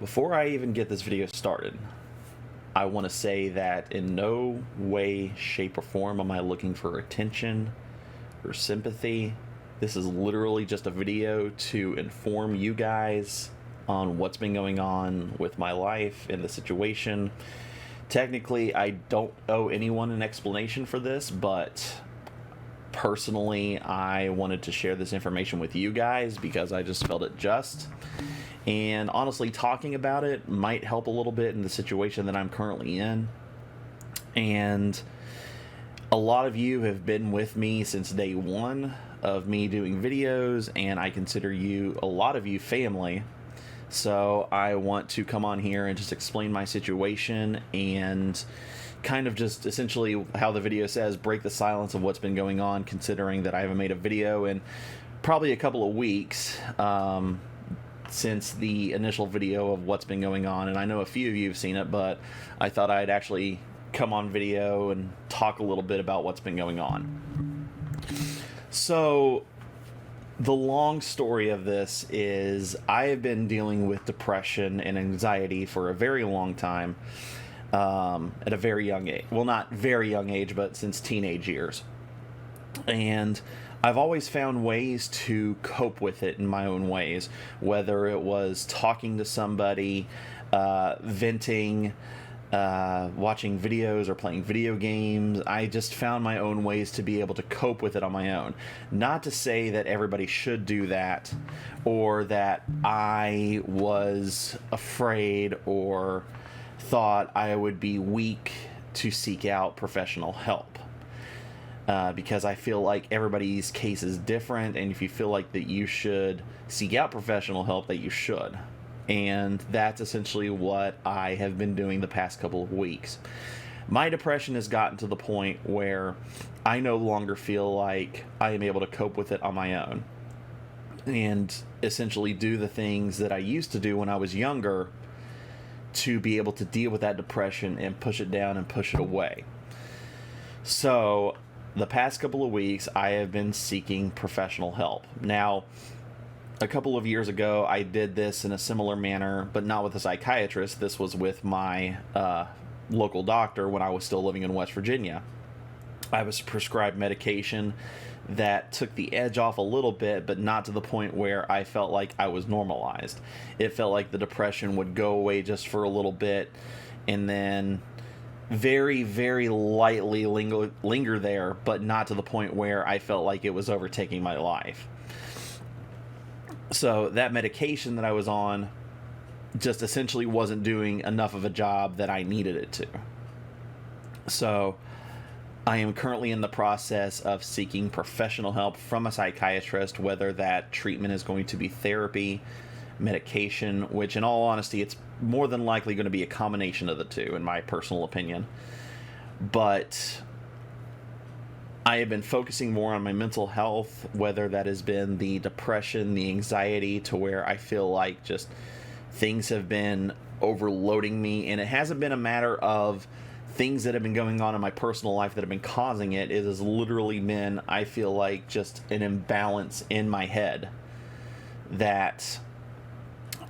Before I even get this video started, I want to say that in no way, shape, or form am I looking for attention or sympathy. This is literally just a video to inform you guys on what's been going on with my life and the situation. Technically, I don't owe anyone an explanation for this, but personally, I wanted to share this information with you guys because I just felt it just. And honestly, talking about it might help a little bit in the situation that I'm currently in. And a lot of you have been with me since day one of me doing videos, and I consider a lot of you, family. So I want to come on here and just explain my situation and kind of just essentially how the video says, break the silence of what's been going on, considering that I haven't made a video in probably a couple of weeks since the initial video of what's been going on. And I know a few of you have seen it, but I thought I'd actually come on video and talk a little bit about what's been going on. So the long story of this is I have been dealing with depression and anxiety for a very long time, at a very young age. Well, not very young age, but since teenage years. And I've always found ways to cope with it in my own ways, whether it was talking to somebody, venting, watching videos, or playing video games. I just found my own ways to be able to cope with it on my own. Not to say that everybody should do that, or that I was afraid or thought I would be weak to seek out professional help. Because I feel like everybody's case is different, and if you feel like that you should seek out professional help, that you should. And that's essentially what I have been doing the past couple of weeks. My depression has gotten to the point where I no longer feel like I am able to cope with it on my own and essentially do the things that I used to do when I was younger to be able to deal with that depression and push it down and push it away. So the past couple of weeks, I have been seeking professional help. Now, a couple of years ago, I did this in a similar manner, but not with a psychiatrist. This was with my local doctor when I was still living in West Virginia. I was prescribed medication that took the edge off a little bit, but not to the point where I felt like I was normalized. It felt like the depression would go away just for a little bit, and then very, very lightly linger there, but not to the point where I felt like it was overtaking my life. So that medication that I was on just essentially wasn't doing enough of a job that I needed it to. So I am currently in the process of seeking professional help from a psychiatrist, whether that treatment is going to be therapy, medication, which in all honesty, it's more than likely going to be a combination of the two, in my personal opinion. But I have been focusing more on my mental health, whether that has been the depression, the anxiety, to where I feel like just things have been overloading me. And it hasn't been a matter of things that have been going on in my personal life that have been causing it. It has literally been, I feel like, just an imbalance in my head that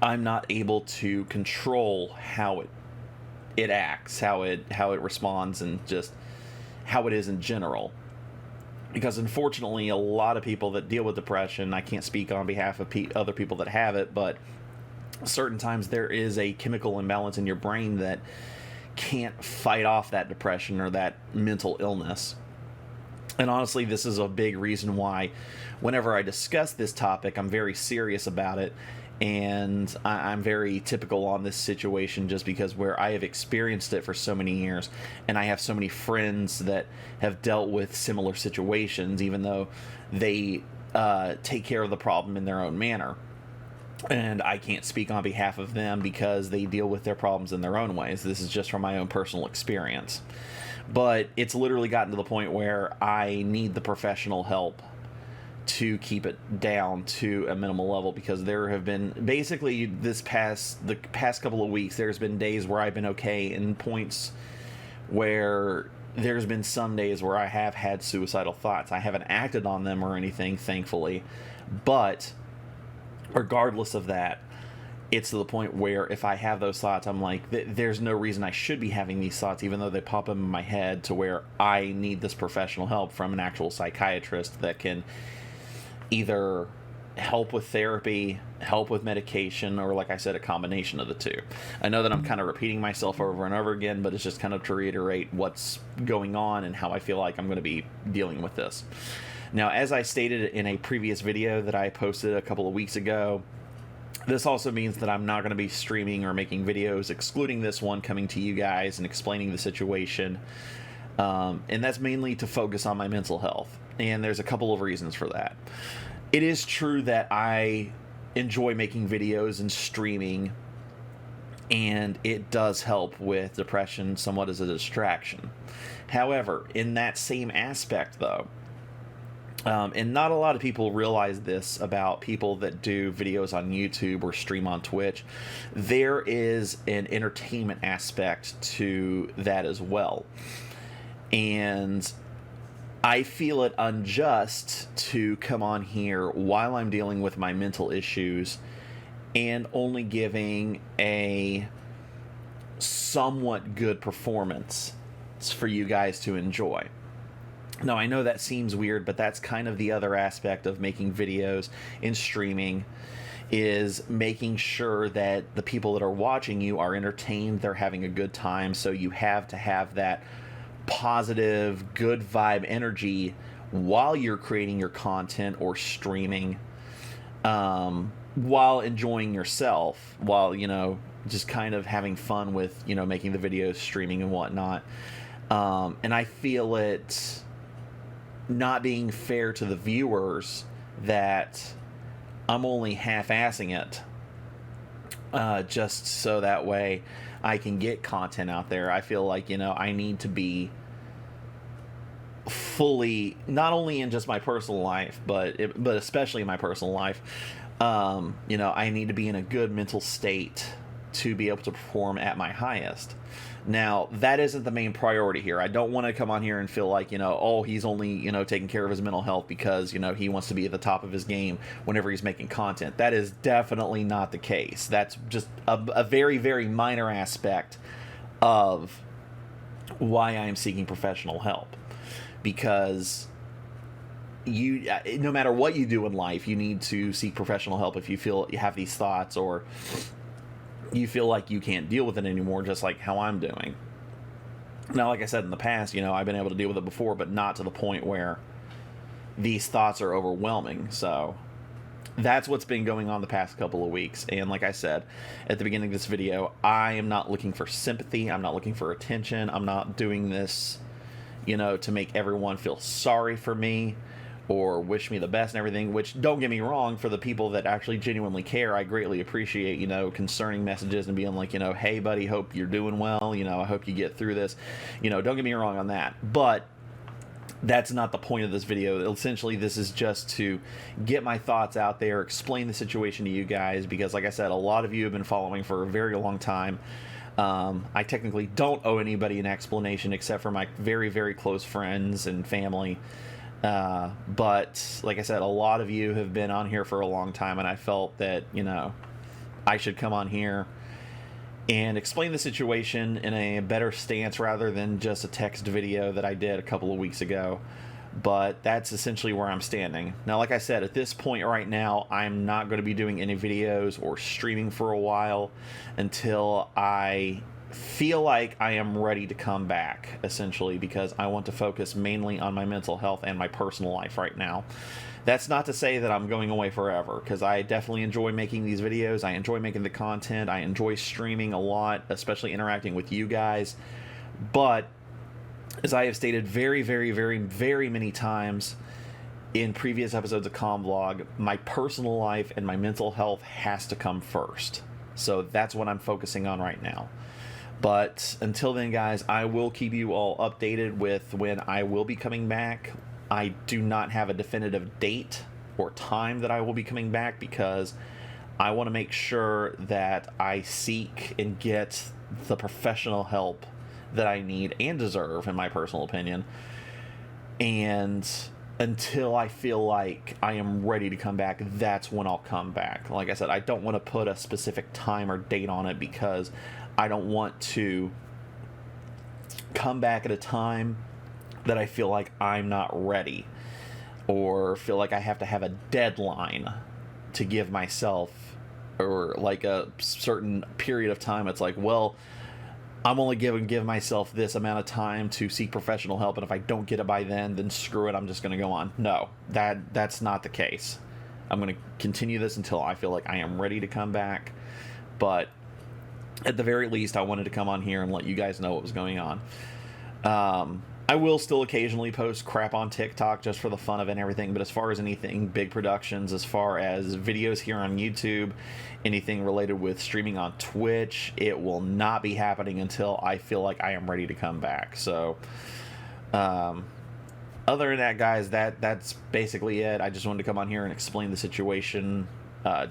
I'm not able to control how it acts, how it responds, and just how it is in general. Because unfortunately, a lot of people that deal with depression, I can't speak on behalf of other people that have it, but certain times there is a chemical imbalance in your brain that can't fight off that depression or that mental illness. And honestly, this is a big reason why whenever I discuss this topic, I'm very serious about it. And I'm very typical on this situation just because where I have experienced it for so many years, and I have so many friends that have dealt with similar situations, even though they take care of the problem in their own manner. And I can't speak on behalf of them because they deal with their problems in their own ways. This is just from my own personal experience. But it's literally gotten to the point where I need the professional help to keep it down to a minimal level, because there have been basically the past couple of weeks, there's been days where I've been okay, and points where there's been some days where I have had suicidal thoughts. I haven't acted on them or anything, thankfully, but regardless of that, it's to the point where if I have those thoughts, I'm like, there's no reason I should be having these thoughts, even though they pop up in my head, to where I need this professional help from an actual psychiatrist that can either help with therapy, help with medication, or, like I said, a combination of the two. I know that I'm kind of repeating myself over and over again, but it's just kind of to reiterate what's going on and how I feel like I'm going to be dealing with this. Now, as I stated in a previous video that I posted a couple of weeks ago, this also means that I'm not going to be streaming or making videos, excluding this one, coming to you guys and explaining the situation. And that's mainly to focus on my mental health. And there's a couple of reasons for that. It is true that I enjoy making videos and streaming, and it does help with depression somewhat as a distraction. However, in that same aspect, though, and not a lot of people realize this about people that do videos on YouTube or stream on Twitch, there is an entertainment aspect to that as well. And I feel it unjust to come on here while I'm dealing with my mental issues and only giving a somewhat good performance for you guys to enjoy. Now, I know that seems weird, but that's kind of the other aspect of making videos and streaming, is making sure that the people that are watching you are entertained, they're having a good time, so you have to have that positive, good vibe energy while you're creating your content or streaming, while enjoying yourself, while, just kind of having fun with, making the videos, streaming and whatnot. And I feel it not being fair to the viewers that I'm only half-assing it, just so that way I can get content out there. I feel like, I need to be fully, not only in just my personal life, but especially in my personal life, I need to be in a good mental state to be able to perform at my highest. Now, that isn't the main priority here. I don't want to come on here and feel like, he's only, taking care of his mental health because, he wants to be at the top of his game whenever he's making content. That is definitely not the case. That's just a very, very minor aspect of why I am seeking professional help. Because no matter what you do in life, you need to seek professional help if you feel you have these thoughts, or you feel like you can't deal with it anymore, just like how I'm doing. Now, like I said in the past, I've been able to deal with it before, but not to the point where these thoughts are overwhelming. So that's what's been going on the past couple of weeks. And like I said at the beginning of this video, I am not looking for sympathy. I'm not looking for attention. I'm not doing this, to make everyone feel sorry for me or wish me the best and everything, which, don't get me wrong, for the people that actually genuinely care, I greatly appreciate, concerning messages and being like, hey buddy, hope you're doing well, I hope you get through this, don't get me wrong on that. But that's not the point of this video. Essentially, this is just to get my thoughts out there, explain the situation to you guys, because like I said, a lot of you have been following for a very long time. I technically don't owe anybody an explanation except for my very, very close friends and family. But like I said, a lot of you have been on here for a long time, and I felt that, I should come on here and explain the situation in a better stance rather than just a text video that I did a couple of weeks ago. But that's essentially where I'm standing. Now, like I said, at this point right now, I'm not going to be doing any videos or streaming for a while until I feel like I am ready to come back, essentially, because I want to focus mainly on my mental health and my personal life right now. That's not to say that I'm going away forever, because I definitely enjoy making these videos. I enjoy making the content. I enjoy streaming a lot, especially interacting with you guys. But as I have stated very, very, very, very many times in previous episodes of Vlog, my personal life and my mental health has to come first. So that's what I'm focusing on right now. But until then, guys, I will keep you all updated with when I will be coming back. I do not have a definitive date or time that I will be coming back, because I want to make sure that I seek and get the professional help that I need and deserve, in my personal opinion. And until I feel like I am ready to come back, that's when I'll come back. Like I said, I don't want to put a specific time or date on it because I don't want to come back at a time that I feel like I'm not ready or feel like I have to have a deadline to give myself, or like a certain period of time. It's like, well, I'm only give myself this amount of time to seek professional help, and if I don't get it by then screw it, I'm just going to go on. No, that's not the case. I'm going to continue this until I feel like I am ready to come back, but at the very least, I wanted to come on here and let you guys know what was going on. I will still occasionally post crap on TikTok just for the fun of it and everything, but as far as anything big productions, as far as videos here on YouTube, anything related with streaming on Twitch, it will not be happening until I feel like I am ready to come back. So, other than that, guys, that's basically it. I just wanted to come on here and explain the situation,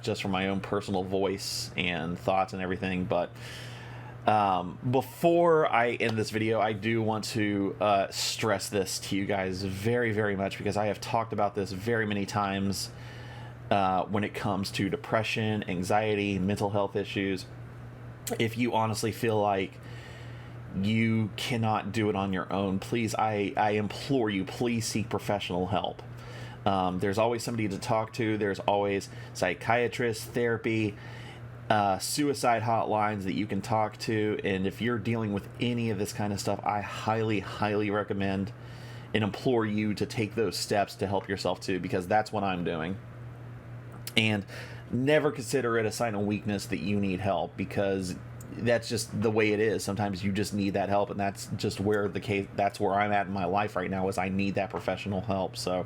just from my own personal voice and thoughts and everything, but before I end this video, I do want to stress this to you guys very, very much, because I have talked about this very many times when it comes to depression, anxiety, mental health issues. If you honestly feel like you cannot do it on your own, please, I implore you, please seek professional help. There's always somebody to talk to. There's always psychiatrists, therapy, suicide hotlines that you can talk to, and if you're dealing with any of this kind of stuff, I highly, highly recommend and implore you to take those steps to help yourself too, because that's what I'm doing. And never consider it a sign of weakness that you need help, because that's just the way it is. Sometimes you just need that help, and that's just where the case, that's where I'm at in my life right now, is I need that professional help. So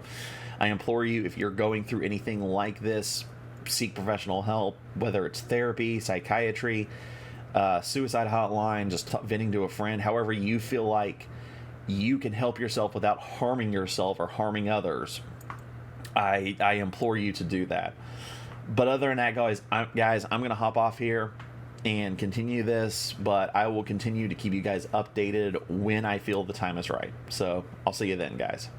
I implore you, if you're going through anything like this, seek professional help, whether it's therapy, psychiatry, suicide hotline, just venting to a friend, however you feel like you can help yourself without harming yourself or harming others. I implore you to do that. But other than that, guys, I'm going to hop off here and continue this, but I will continue to keep you guys updated when I feel the time is right. So I'll see you then, guys.